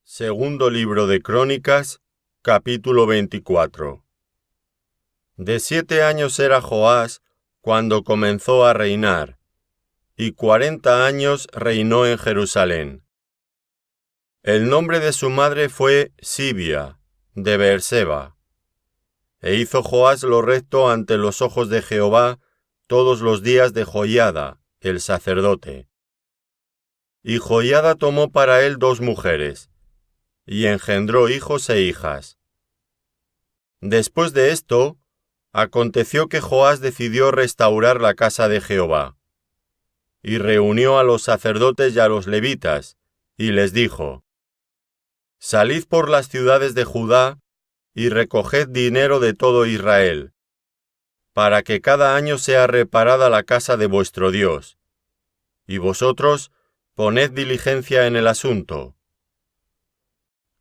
Segundo libro de Crónicas, capítulo 24. De 7 años era Joás cuando comenzó a reinar, y 40 años reinó en Jerusalén. El nombre de su madre fue Sibia, de Beerseba. E hizo Joás lo recto ante los ojos de Jehová todos los días de Joiada, el sacerdote. Y Joiada tomó para él 2 mujeres, y engendró hijos e hijas. Después de esto, aconteció que Joás decidió restaurar la casa de Jehová, y reunió a los sacerdotes y a los levitas, y les dijo: Salid por las ciudades de Judá, y recoged dinero de todo Israel, para que cada año sea reparada la casa de vuestro Dios, y vosotros poned diligencia en el asunto.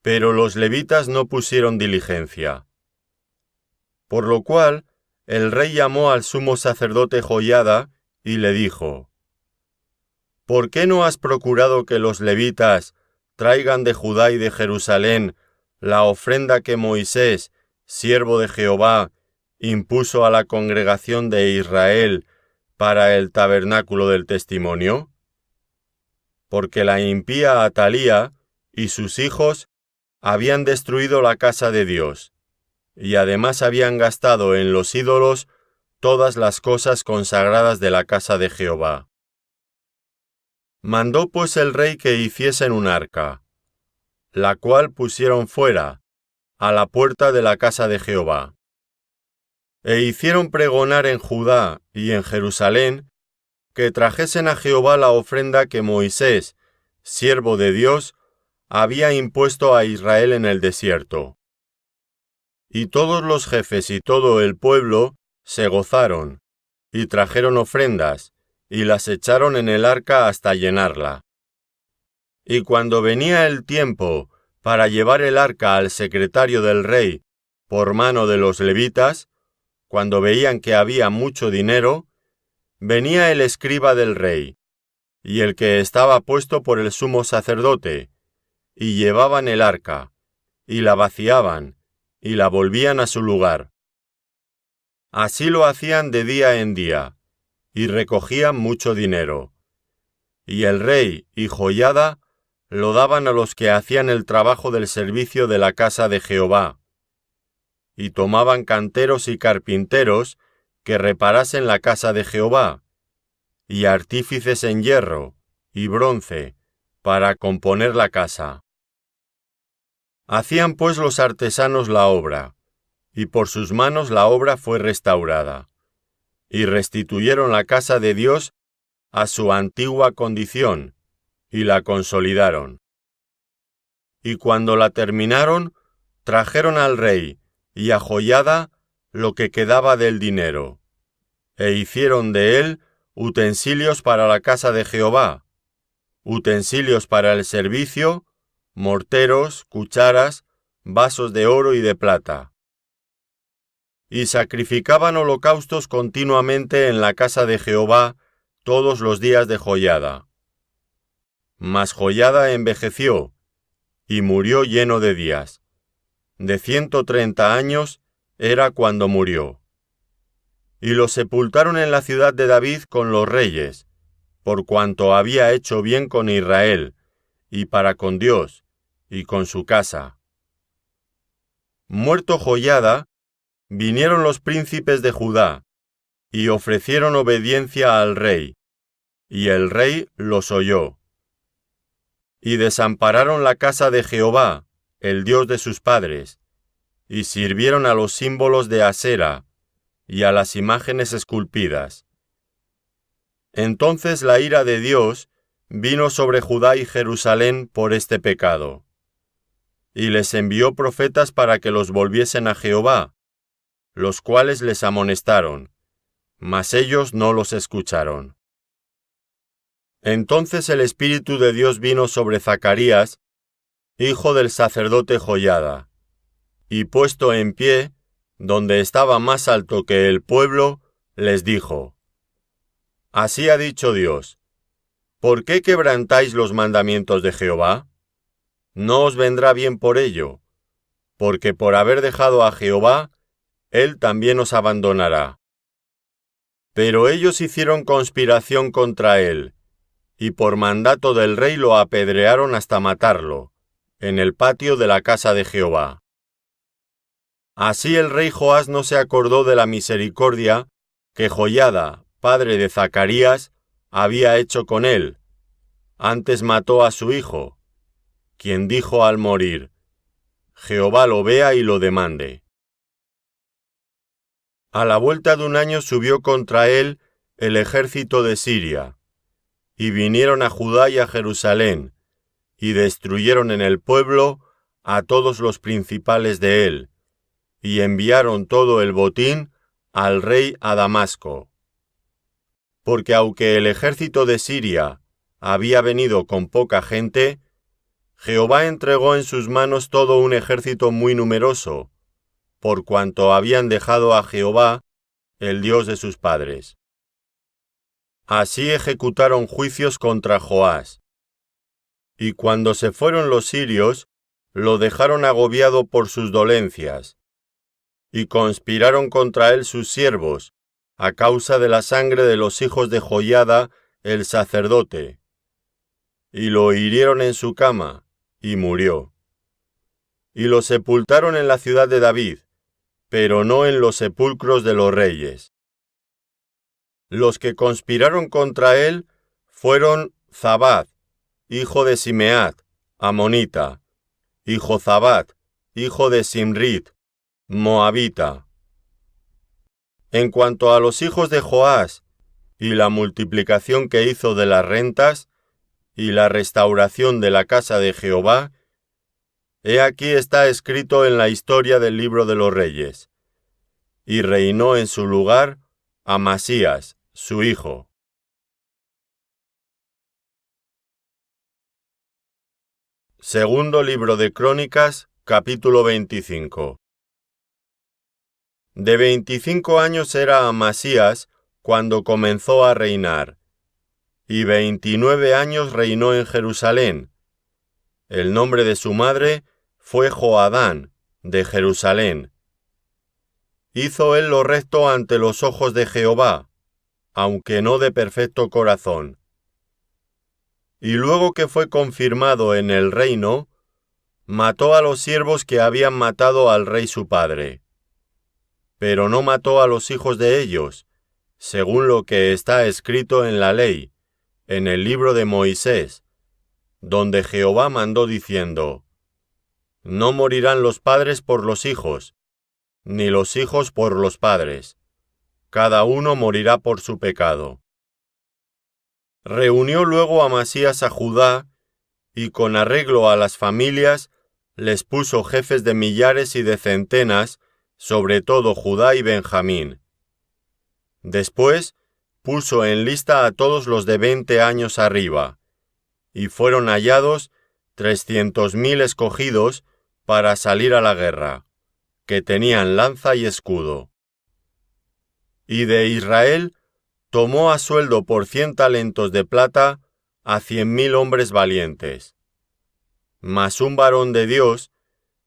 Pero los levitas no pusieron diligencia. Por lo cual, el rey llamó al sumo sacerdote Joiada y le dijo: ¿Por qué no has procurado que los levitas traigan de Judá y de Jerusalén la ofrenda que Moisés, siervo de Jehová, impuso a la congregación de Israel para el tabernáculo del testimonio? Porque la impía Atalía y sus hijos habían destruido la casa de Dios, y además habían gastado en los ídolos todas las cosas consagradas de la casa de Jehová. Mandó pues el rey que hiciesen un arca, la cual pusieron fuera, a la puerta de la casa de Jehová. E hicieron pregonar en Judá y en Jerusalén que trajesen a Jehová la ofrenda que Moisés, siervo de Dios, había impuesto a Israel en el desierto. Y todos los jefes y todo el pueblo se gozaron, y trajeron ofrendas, y las echaron en el arca hasta llenarla. Y cuando venía el tiempo para llevar el arca al secretario del rey por mano de los levitas, cuando veían que había mucho dinero, venía el escriba del rey, y el que estaba puesto por el sumo sacerdote, y llevaban el arca, y la vaciaban, y la volvían a su lugar. Así lo hacían de día en día, y recogían mucho dinero. Y el rey y Joiada lo daban a los que hacían el trabajo del servicio de la casa de Jehová, y tomaban canteros y carpinteros que reparasen la casa de Jehová, y artífices en hierro y bronce, para componer la casa. Hacían pues los artesanos la obra, y por sus manos la obra fue restaurada, y restituyeron la casa de Dios a su antigua condición, y la consolidaron. Y cuando la terminaron, trajeron al rey y a Joiada lo que quedaba del dinero, e hicieron de él utensilios para la casa de Jehová, utensilios para el servicio, morteros, cucharas, vasos de oro y de plata. Y sacrificaban holocaustos continuamente en la casa de Jehová todos los días de Joiada. Mas Joiada envejeció, y murió lleno de días. De 130 años era cuando murió. Y lo sepultaron en la ciudad de David con los reyes, por cuanto había hecho bien con Israel, y para con Dios, y con su casa. Muerto Joiada, vinieron los príncipes de Judá, y ofrecieron obediencia al rey, y el rey los oyó. Y desampararon la casa de Jehová, el Dios de sus padres, y sirvieron a los símbolos de Asera, y a las imágenes esculpidas. Entonces la ira de Dios vino sobre Judá y Jerusalén por este pecado, y les envió profetas para que los volviesen a Jehová, los cuales les amonestaron, mas ellos no los escucharon. Entonces el Espíritu de Dios vino sobre Zacarías, hijo del sacerdote Joiada, y puesto en pie, donde estaba más alto que el pueblo, les dijo: Así ha dicho Dios: ¿Por qué quebrantáis los mandamientos de Jehová? no os vendrá bien por ello, porque por haber dejado a Jehová, él también os abandonará. Pero ellos hicieron conspiración contra él, y por mandato del rey lo apedrearon hasta matarlo, en el patio de la casa de Jehová. Así el rey Joás no se acordó de la misericordia que Joiada, padre de Zacarías, había hecho con él. Antes mató a su hijo, quien dijo al morir: Jehová lo vea y lo demande. A la vuelta de un año subió contra él el ejército de Siria, y vinieron a Judá y a Jerusalén, y destruyeron en el pueblo a todos los principales de él, y enviaron todo el botín al rey a Damasco. Porque aunque el ejército de Siria había venido con poca gente, Jehová entregó en sus manos todo un ejército muy numeroso, por cuanto habían dejado a Jehová, el Dios de sus padres. Así ejecutaron juicios contra Joás. Y cuando se fueron los sirios, lo dejaron agobiado por sus dolencias, y conspiraron contra él sus siervos, a causa de la sangre de los hijos de Joiada, el sacerdote. Y lo hirieron en su cama, y murió. Y lo sepultaron en la ciudad de David, pero no en los sepulcros de los reyes. Los que conspiraron contra él fueron Zabad, hijo de Simeat, amonita, y Jozabad, hijo de Simrit, moabita. En cuanto a los hijos de Joás, y la multiplicación que hizo de las rentas, y la restauración de la casa de Jehová, he aquí está escrito en la historia del libro de los reyes. Y reinó en su lugar Amasías, su hijo. Segundo libro de Crónicas, capítulo 25. De 25 años era Amasías cuando comenzó a reinar, y 29 años reinó en Jerusalén. El nombre de su madre fue Joadán, de Jerusalén. Hizo él lo recto ante los ojos de Jehová, aunque no de perfecto corazón. Y luego que fue confirmado en el reino, mató a los siervos que habían matado al rey su padre. Pero no mató a los hijos de ellos, según lo que está escrito en la ley, en el libro de Moisés, donde Jehová mandó diciendo: No morirán los padres por los hijos, ni los hijos por los padres. Cada uno morirá por su pecado. Reunió luego Amasías a Judá, y con arreglo a las familias, les puso jefes de millares y de centenas, sobre todo Judá y Benjamín. Después puso en lista a todos los de 20 años arriba, y fueron hallados 300,000 escogidos para salir a la guerra, que tenían lanza y escudo. Y de Israel tomó a sueldo por 100 talentos de plata a 100,000 hombres valientes. Mas un varón de Dios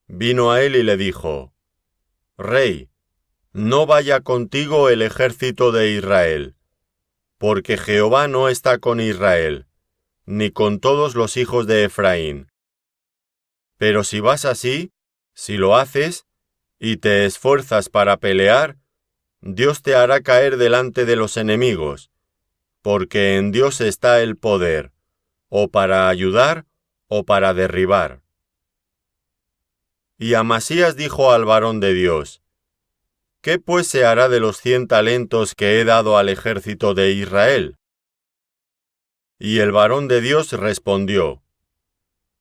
vino a él y le dijo: Rey, no vaya contigo el ejército de Israel, porque Jehová no está con Israel, ni con todos los hijos de Efraín. Pero si vas así, si lo haces, y te esfuerzas para pelear, Dios te hará caer delante de los enemigos, porque en Dios está el poder, o para ayudar, o para derribar. Y Amasías dijo al varón de Dios: ¿Qué pues se hará de los 100 talentos que he dado al ejército de Israel? Y el varón de Dios respondió: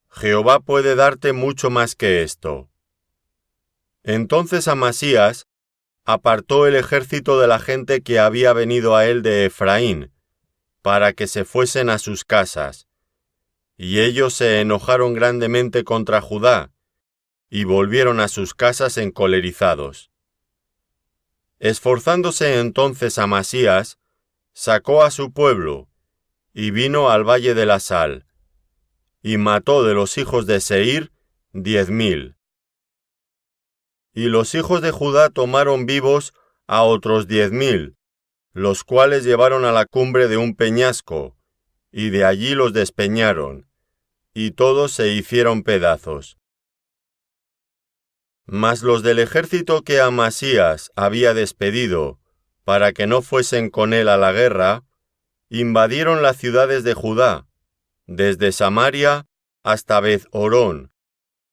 Jehová puede darte mucho más que esto. Entonces Amasías apartó el ejército de la gente que había venido a él de Efraín, para que se fuesen a sus casas. Y ellos se enojaron grandemente contra Judá, y volvieron a sus casas encolerizados. Esforzándose entonces Amasías, sacó a su pueblo, y vino al valle de la Sal, y mató de los hijos de Seir 10,000. Y los hijos de Judá tomaron vivos a otros 10,000, los cuales llevaron a la cumbre de un peñasco, y de allí los despeñaron, y todos se hicieron pedazos. Mas los del ejército que Amasías había despedido, para que no fuesen con él a la guerra, invadieron las ciudades de Judá, desde Samaria hasta Beth-horón,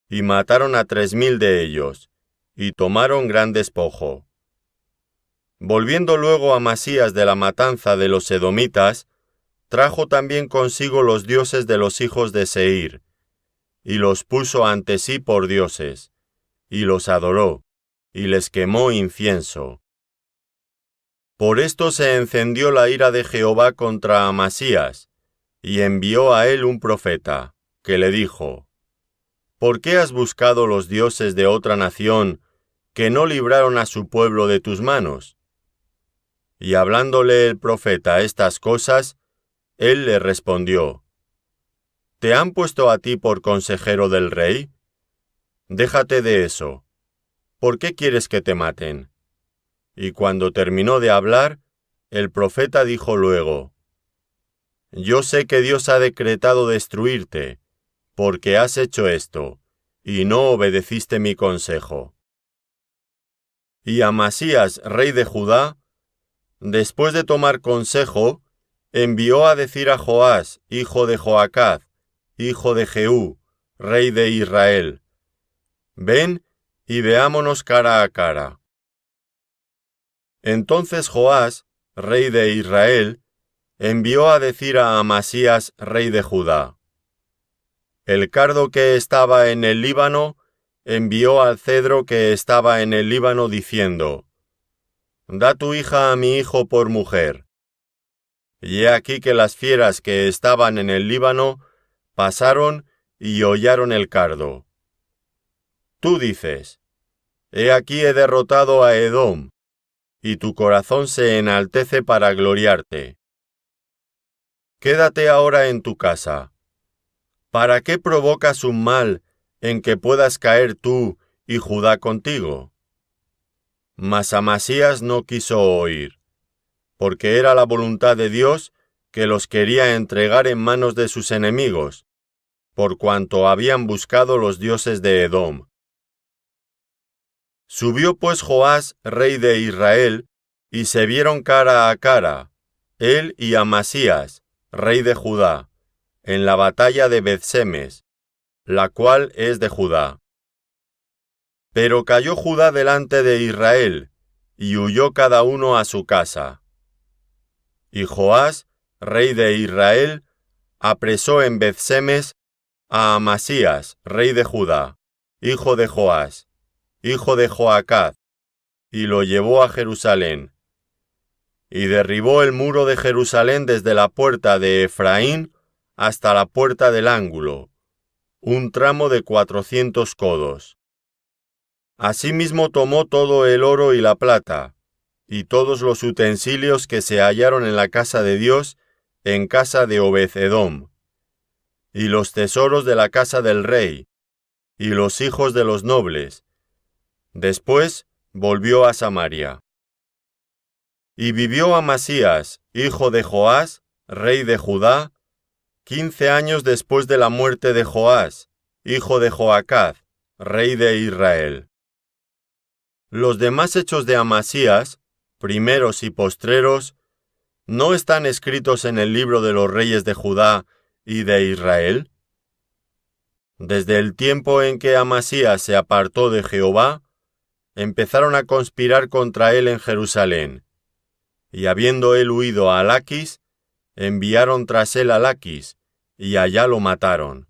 y mataron a 3,000 de ellos, y tomaron gran despojo. Volviendo luego Amasías de la matanza de los edomitas, trajo también consigo los dioses de los hijos de Seir, y los puso ante sí por dioses, y los adoró, y les quemó incienso. Por esto se encendió la ira de Jehová contra Amasías, y envió a él un profeta, que le dijo: ¿Por qué has buscado los dioses de otra nación, que no libraron a su pueblo de tus manos? Y hablándole el profeta estas cosas, él le respondió: ¿Te han puesto a ti por consejero del rey? Déjate de eso. ¿Por qué quieres que te maten? Y cuando terminó de hablar, el profeta dijo luego: Yo sé que Dios ha decretado destruirte, porque has hecho esto, y no obedeciste mi consejo. Y Amasías, rey de Judá, después de tomar consejo, envió a decir a Joás, hijo de Joacaz, hijo de Jehú, rey de Israel: Ven y veámonos cara a cara. Entonces Joás, rey de Israel, envió a decir a Amasías, rey de Judá: El cardo que estaba en el Líbano envió al cedro que estaba en el Líbano diciendo: Da tu hija a mi hijo por mujer. Y he aquí que las fieras que estaban en el Líbano pasaron y hollaron el cardo. Tú dices: He aquí he derrotado a Edom, y tu corazón se enaltece para gloriarte. Quédate ahora en tu casa. ¿Para qué provocas un mal en que puedas caer tú y Judá contigo? Mas Amasías no quiso oír, porque era la voluntad de Dios que los quería entregar en manos de sus enemigos, por cuanto habían buscado los dioses de Edom. Subió pues Joás, rey de Israel, y se vieron cara a cara, él y Amasías, rey de Judá, en la batalla de Beth-semes, la cual es de Judá. Pero cayó Judá delante de Israel, y huyó cada uno a su casa. Y Joás, rey de Israel, apresó en Beth-semes a Amasías, rey de Judá, hijo de Joás, hijo de Joacaz, y lo llevó a Jerusalén. Y derribó el muro de Jerusalén desde la puerta de Efraín hasta la puerta del ángulo, un tramo de 400 codos. Asimismo tomó todo el oro y la plata, y todos los utensilios que se hallaron en la casa de Dios, en casa de Obed-edom, y los tesoros de la casa del rey, y los hijos de los nobles. Después volvió a Samaria. Y vivió Amasías, hijo de Joás, rey de Judá, 15 años después de la muerte de Joás, hijo de Joacaz, rey de Israel. Los demás hechos de Amasías, primeros y postreros, ¿no están escritos en el libro de los reyes de Judá y de Israel? Desde el tiempo en que Amasías se apartó de Jehová, empezaron a conspirar contra él en Jerusalén, y habiendo él huido a Laquis, enviaron tras él a Laquis, y allá lo mataron.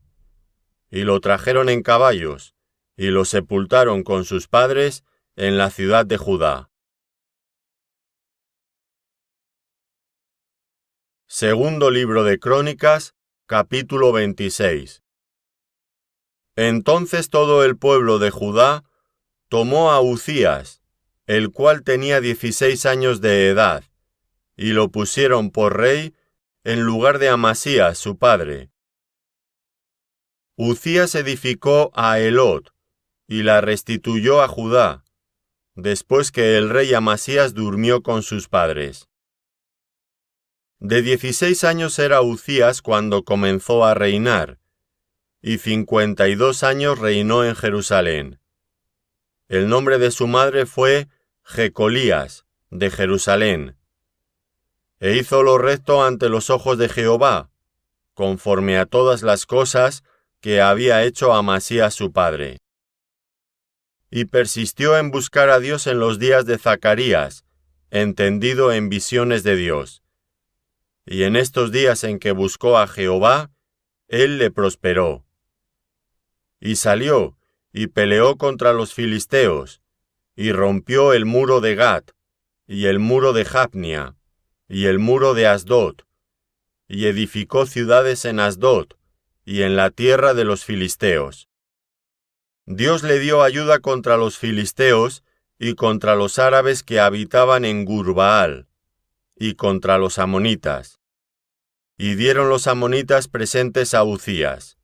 Y lo trajeron en caballos, y lo sepultaron con sus padres en la ciudad de Judá. Segundo libro de Crónicas, capítulo 26. Entonces todo el pueblo de Judá tomó a Uzías, el cual tenía 16 años de edad, y lo pusieron por rey en lugar de Amasías su padre. Uzías edificó a Elot y la restituyó a Judá, después que el rey Amasías durmió con sus padres. De 16 años era Uzías cuando comenzó a reinar, y 52 años reinó en Jerusalén. El nombre de su madre fue Jecolías, de Jerusalén. E hizo lo recto ante los ojos de Jehová, conforme a todas las cosas que había hecho Amasías su padre. Y persistió en buscar a Dios en los días de Zacarías, entendido en visiones de Dios. Y en estos días en que buscó a Jehová, él le prosperó. Y salió, y peleó contra los filisteos, y rompió el muro de Gat, y el muro de Jabnia, y el muro de Asdod, y edificó ciudades en Asdod, y en la tierra de los filisteos. Dios le dio ayuda contra los filisteos, y contra los árabes que habitaban en Gurbaal, y contra los amonitas. Y dieron los amonitas presentes a Uzías.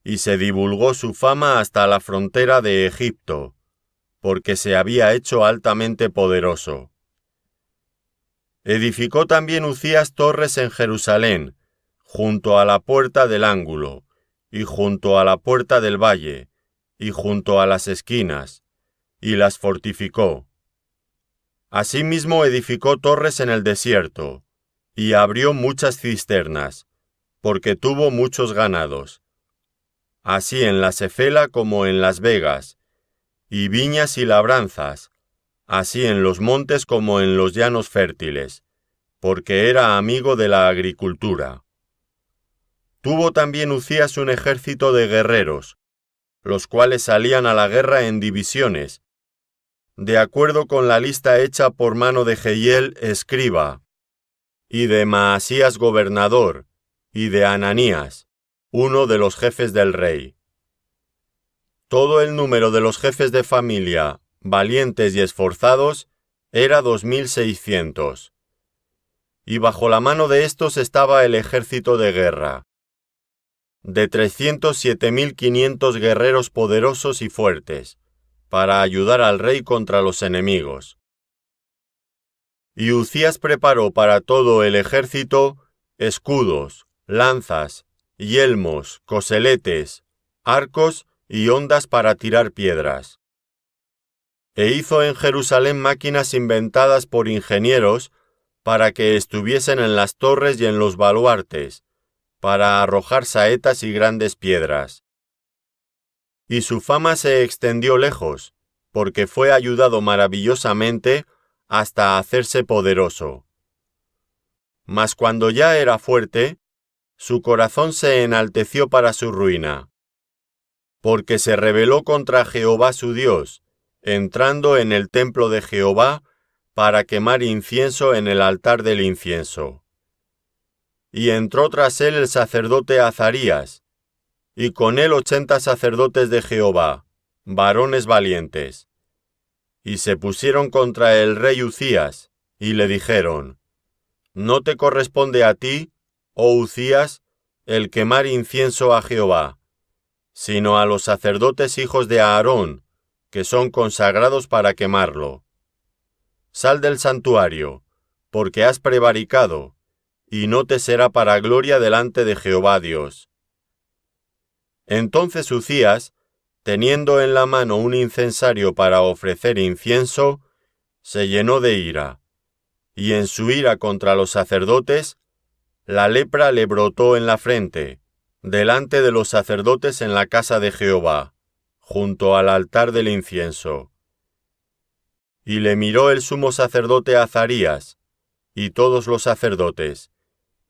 Y se divulgó su fama hasta la frontera de Egipto, porque se había hecho altamente poderoso. Edificó también Uzías torres en Jerusalén, junto a la puerta del ángulo, y junto a la puerta del valle, y junto a las esquinas, y las fortificó. Asimismo edificó torres en el desierto, y abrió muchas cisternas, porque tuvo muchos ganados, así en la Cefela como en las vegas, y viñas y labranzas, así en los montes como en los llanos fértiles, porque era amigo de la agricultura. Tuvo también Uzías un ejército de guerreros, los cuales salían a la guerra en divisiones, de acuerdo con la lista hecha por mano de Jehiel, escriba, y de Maasías gobernador, y de Ananías, uno de los jefes del rey. Todo el número de los jefes de familia, valientes y esforzados, era 2600. Y bajo la mano de estos estaba el ejército de guerra, de 307.500 guerreros poderosos y fuertes, para ayudar al rey contra los enemigos. Y Uzías preparó para todo el ejército escudos, lanzas, yelmos, coseletes, arcos y hondas para tirar piedras. E hizo en Jerusalén máquinas inventadas por ingenieros para que estuviesen en las torres y en los baluartes, para arrojar saetas y grandes piedras. Y su fama se extendió lejos, porque fue ayudado maravillosamente hasta hacerse poderoso. Mas cuando ya era fuerte, su corazón se enalteció para su ruina, porque se rebeló contra Jehová su Dios, entrando en el templo de Jehová para quemar incienso en el altar del incienso. Y entró tras él el sacerdote Azarías, y con él 80 sacerdotes de Jehová, varones valientes. Y se pusieron contra el rey Uzías, y le dijeron: ¿No te corresponde a ti, oh Uzías, el quemar incienso a Jehová, sino a los sacerdotes hijos de Aarón, que son consagrados para quemarlo? Sal del santuario, porque has prevaricado, y no te será para gloria delante de Jehová Dios. Entonces Uzías, teniendo en la mano un incensario para ofrecer incienso, se llenó de ira, y en su ira contra los sacerdotes, la lepra le brotó en la frente, delante de los sacerdotes en la casa de Jehová, junto al altar del incienso. Y le miró el sumo sacerdote Azarías, y todos los sacerdotes,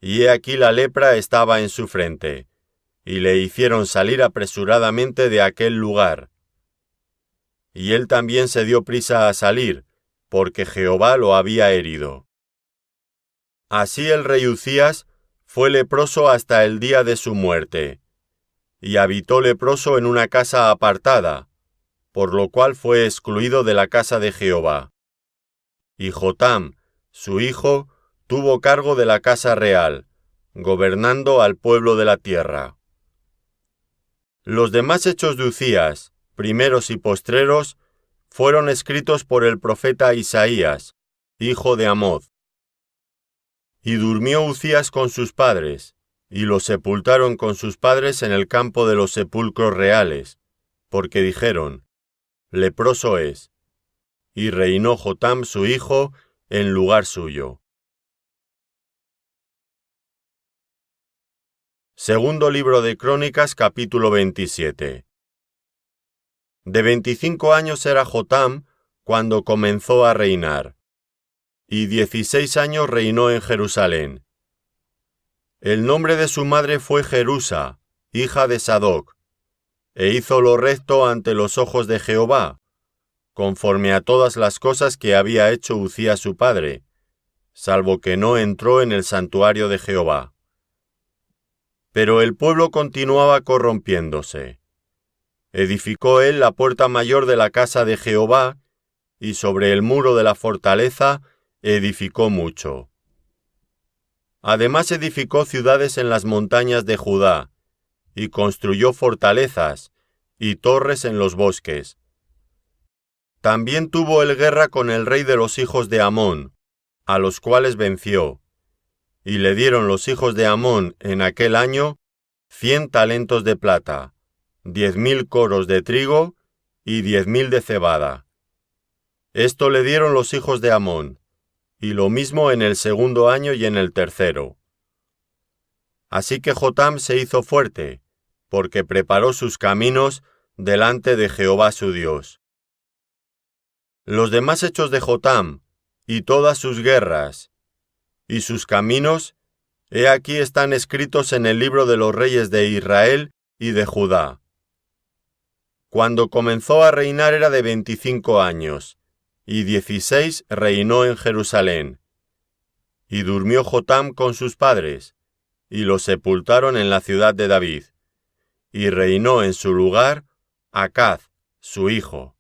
y he aquí la lepra estaba en su frente, y le hicieron salir apresuradamente de aquel lugar. Y él también se dio prisa a salir, porque Jehová lo había herido. Así el rey Uzías fue leproso hasta el día de su muerte, y habitó leproso en una casa apartada, por lo cual fue excluido de la casa de Jehová. Y Jotam, su hijo, tuvo cargo de la casa real, gobernando al pueblo de la tierra. Los demás hechos de Uzías, primeros y postreros, fueron escritos por el profeta Isaías, hijo de Amoz. Y durmió Uzías con sus padres, y lo sepultaron con sus padres en el campo de los sepulcros reales, porque dijeron: leproso es. Y reinó Jotam su hijo en lugar suyo. Segundo libro de Crónicas, capítulo 27. De 25 años era Jotam cuando comenzó a reinar, y 16 años reinó en Jerusalén. El nombre de su madre fue Jerusa, hija de Sadoc, e hizo lo recto ante los ojos de Jehová, conforme a todas las cosas que había hecho Uzías su padre, salvo que no entró en el santuario de Jehová. Pero el pueblo continuaba corrompiéndose. Edificó él la puerta mayor de la casa de Jehová, y sobre el muro de la fortaleza edificó mucho. Además edificó ciudades en las montañas de Judá, y construyó fortalezas y torres en los bosques. También tuvo él guerra con el rey de los hijos de Amón, a los cuales venció, y le dieron los hijos de Amón en aquel año 100 talentos de plata, 10.000 coros de trigo y 10.000 de cebada. Esto le dieron los hijos de Amón, y lo mismo en el segundo año y en el tercero. Así que Jotam se hizo fuerte, porque preparó sus caminos delante de Jehová su Dios. Los demás hechos de Jotam, y todas sus guerras, y sus caminos, he aquí están escritos en el libro de los reyes de Israel y de Judá. Cuando comenzó a reinar era de 25 años, y 16 reinó en Jerusalén. Y durmió Jotam con sus padres, y lo sepultaron en la ciudad de David, y reinó en su lugar Acaz, su hijo.